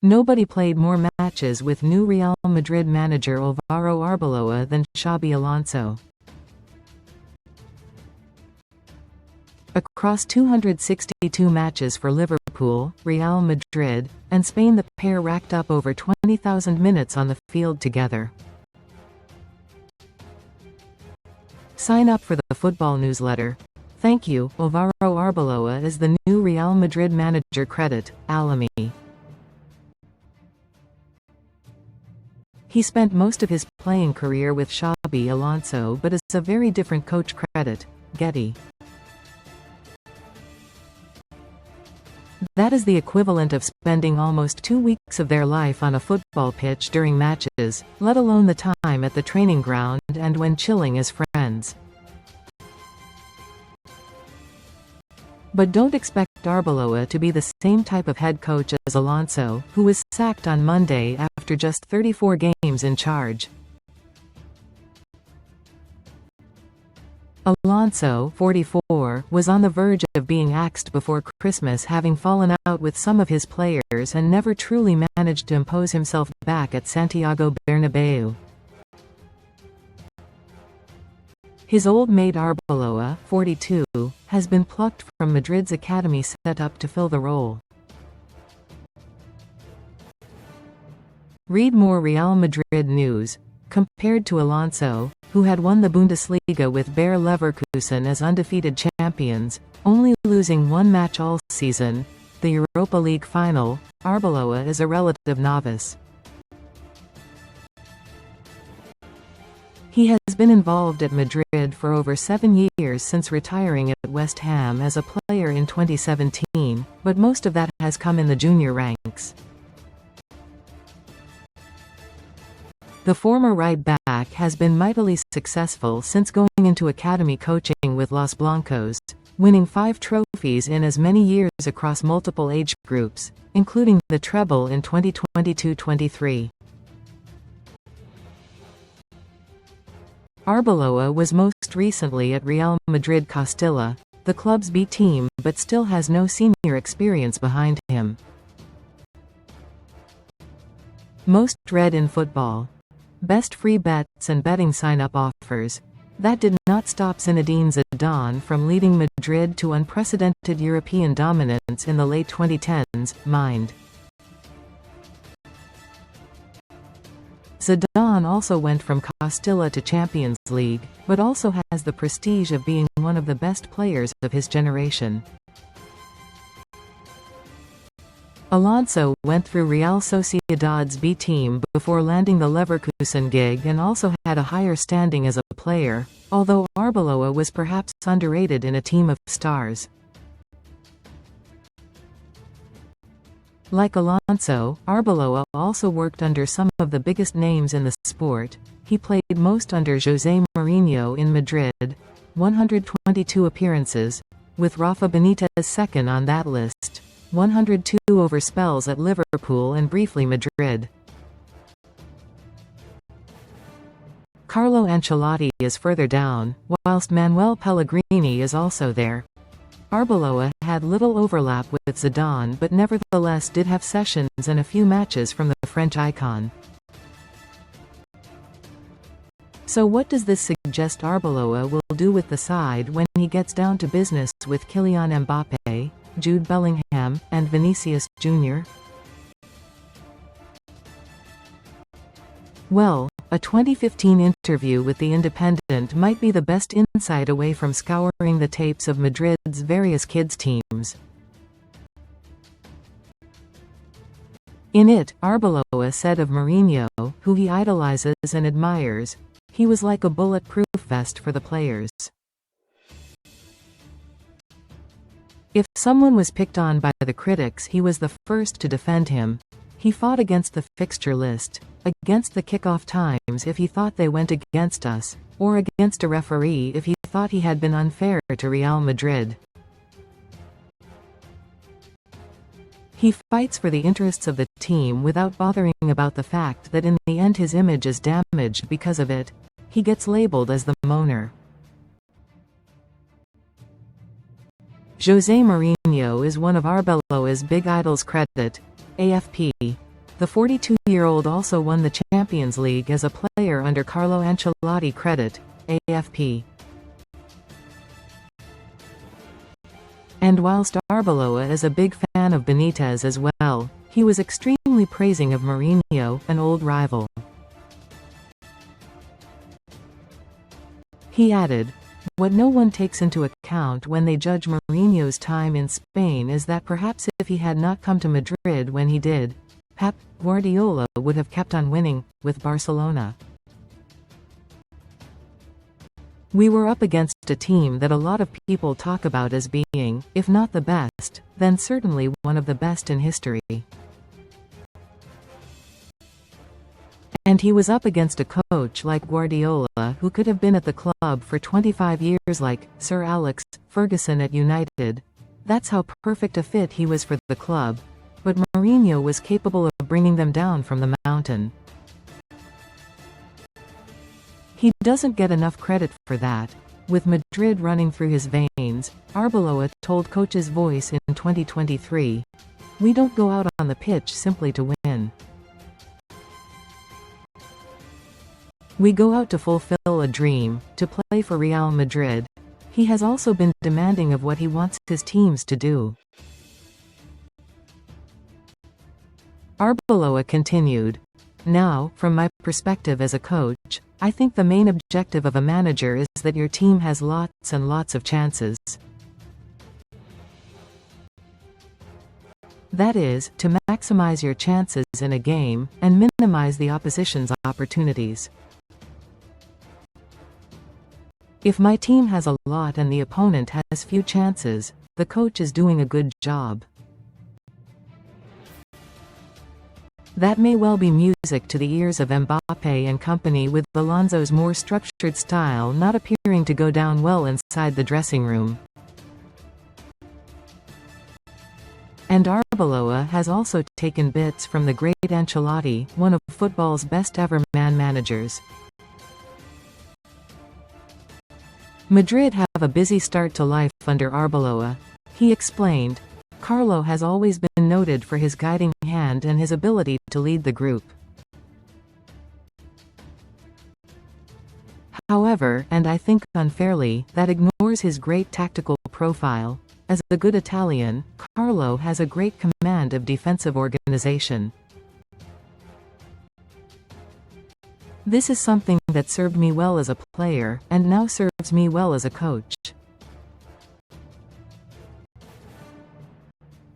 Nobody played more matches with new Real Madrid manager Alvaro Arbeloa than Xabi Alonso. Across 262 matches for Liverpool, Real Madrid, and Spain, the pair racked up over 20,000 minutes on the field together. Sign up for the football newsletter. Thank you. Alvaro Arbeloa is the new Real Madrid managerCredit, Alamy. He spent most of his playing career with Xabi Alonso but is a very different coachCredit, Getty. That is the equivalent of spending almost 2 weeks of their life on a football pitch during matches, let alone the time at the training ground and when chilling as friends. But don't expect Arbeloa to be the same type of head coach as Alonso, who was sacked on Monday after just 34 games in charge. Alonso, 44, was on the verge of being axed before Christmas, having fallen out with some of his players and never truly managed to impose himself back at Santiago Bernabeu. His old mate Arbeloa, 42, has been plucked from Madrid's academy set up to fill the role. Read more Real Madrid news. Compared to Alonso, who had won the Bundesliga with Bayer Leverkusen as undefeated champions, only losing one match all season, the Europa League final, Arbeloa is a relative novice. He has been involved at Madrid for over 7 years since retiring at West Ham as a player in 2017, but most of that has come in the junior ranks. The former right-back has been mightily successful since going into academy coaching with Los Blancos, winning 5 trophies in as many years across multiple age groups, including the treble in 2022-23. Arbeloa was most recently at Real Madrid Castilla, the club's B team, but still has no senior experience behind him. Most read in football. Best free bets and betting sign-up offers. That did not stop Zinedine Zidane from leading Madrid to unprecedented European dominance in the late 2010s, mind. Zidane also went from Castilla to Champions League, but also has the prestige of being one of the best players of his generation. Alonso went through Real Sociedad's B team before landing the Leverkusen gig and also had a higher standing as a player, although Arbeloa was perhaps underrated in a team of stars. Like Alonso, Arbeloa also worked under some of the biggest names in the sport. He played most under José Mourinho in Madrid, 122 appearances, with Rafa Benitez second on that list, 102 over spells at Liverpool and briefly Madrid. Carlo Ancelotti is further down, whilst Manuel Pellegrini is also there. Arbeloa had little overlap with Zidane but nevertheless did have sessions and a few matches from the French icon. So what does this suggest Arbeloa will do with the side when he gets down to business with Kylian Mbappé, Jude Bellingham, and Vinicius Jr.? Well, a 2015 interview with The Independent might be the best insight away from scouring the tapes of Madrid's various kids' teams. In it, Arbeloa said of Mourinho, who he idolizes and admires, "He was like a bulletproof vest for the players." If someone was picked on by the critics, he was the first to defend him. He fought against the fixture list, against the kickoff times if he thought they went against us, or against a referee if he thought he had been unfair to Real Madrid. He fights for the interests of the team without bothering about the fact that in the end his image is damaged because of it. He gets labeled as the moaner. José Mourinho is one of Arbeloa's big idols. Credit, AFP. The 42-year-old also won the Champions League as a player under Carlo Ancelotti. Credit, AFP. And whilst Arbeloa is a big fan of Benitez as well, he was extremely praising of Mourinho, an old rival. He added, "What no one takes into account when they judge Mourinho's time in Spain is that perhaps if he had not come to Madrid when he did, Pep Guardiola would have kept on winning with Barcelona. We were up against a team that a lot of people talk about as being, if not the best, then certainly one of the best in history. And he was up against a coach like Guardiola who could have been at the club for 25 years, like Sir Alex Ferguson at United. That's how perfect a fit he was for the club. But Mourinho was capable of bringing them down from the mountain. He doesn't get enough credit for that. With Madrid running through his veins," Arbeloa told Coach's Voice in 2023. "We don't go out on the pitch simply to win. We go out to fulfill a dream, to play for Real Madrid." He has also been demanding of what he wants his teams to do. Arbeloa continued, "Now, from my perspective as a coach, I think the main objective of a manager is that your team has lots and lots of chances. That is, to maximize your chances in a game, and minimize the opposition's opportunities. If my team has a lot and the opponent has few chances, the coach is doing a good job. That may well be music to the ears of Mbappé and company, with Alonso's more structured style not appearing to go down well inside the dressing room." And Arbeloa has also taken bits from the great Ancelotti, one of football's best ever managers. Madrid have a busy start to life under Arbeloa. He explained, "Carlo has always been noted for his guiding hand and his ability to lead the group. However, and I think unfairly, that ignores his great tactical profile. As a good Italian, Carlo has a great command of defensive organization. This is something that served me well as a player, and now serves me well as a coach.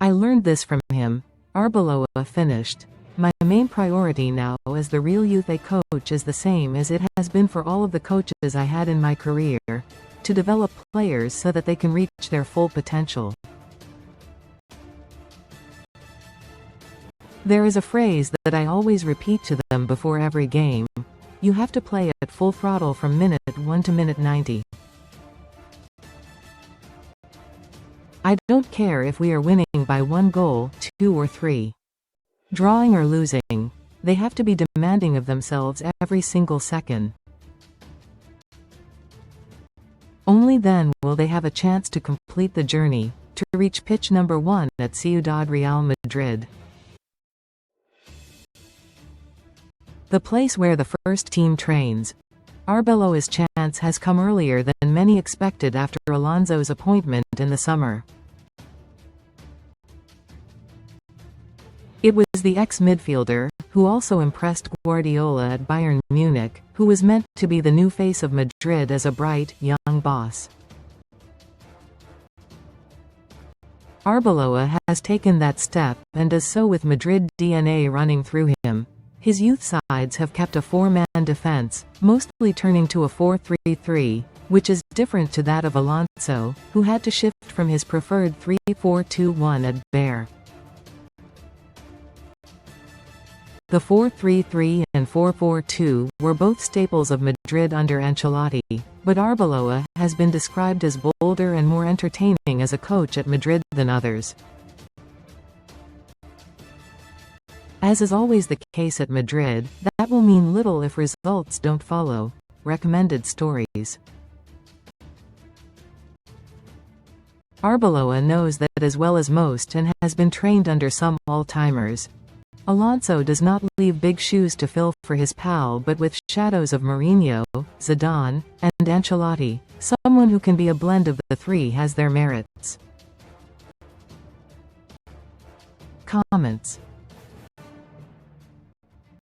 I learned this from him." Arbeloa finished, "My main priority now as the real youth A coach is the same as it has been for all of the coaches I had in my career, to develop players so that they can reach their full potential. There is a phrase that I always repeat to them before every game. You have to play at full throttle from minute 1 to minute 90. I don't care if we are winning by 1 goal, 2 or 3. Drawing or losing. They have to be demanding of themselves every single second. Only then will they have a chance to complete the journey, to reach pitch number 1 at Ciudad Real Madrid. The place where the first team trains. Arbeloa's chance has come earlier than many expected after Alonso's appointment in the summer. It was the ex-midfielder, who also impressed Guardiola at Bayern Munich, who was meant to be the new face of Madrid as a bright, young boss. Arbeloa has taken that step, and does so with Madrid DNA running through him. His youth sides have kept a 4-man defense, mostly turning to a 4-3-3, which is different to that of Alonso, who had to shift from his preferred 3-4-2-1 at Bayern. The 4-3-3 and 4-4-2 were both staples of Madrid under Ancelotti, but Arbeloa has been described as bolder and more entertaining as a coach at Madrid than others. As is always the case at Madrid, that will mean little if results don't follow. Recommended stories. Arbeloa knows that as well as most and has been trained under some all-timers. Alonso does not leave big shoes to fill for his pal, but with shadows of Mourinho, Zidane, and Ancelotti, someone who can be a blend of the three has their merits. Comments.